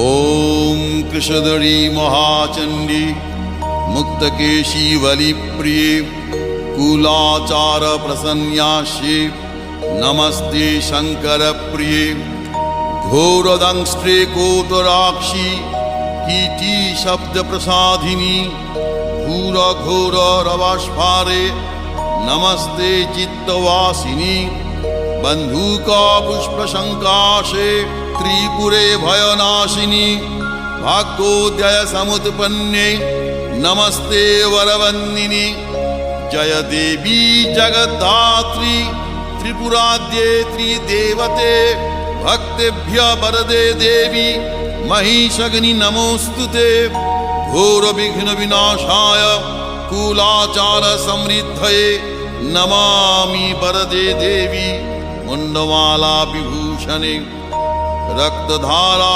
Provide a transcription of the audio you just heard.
ॐ कृशधरी महाचण्डी मुक्तकेशी बलिप्रिये कुलाचार प्रसन्यास्ये नमस्ते शङ्करप्रिये घोरदंष्ट्रे कोटराक्षी कीटी शब्दप्रसादिनी घोर रवास्फारे नमस्ते चित्तवासिनी बंधुका पुष्पशंकाशे त्रिपुरे भयनाशिनी भाग्योदय समुत्पन्ने नमस्ते वरवन्दिनी जय देवी जगद्धात्री त्रिपुराद्ये त्रिदेवते भक्तेभ्य वरदे देवी महिषग्नि नमोस्तुते घोर विघ्न विनाशाय कुलाचार समृद्धये नमामि वरदे देवी मुंडमाला विभूषणे रक्तधारा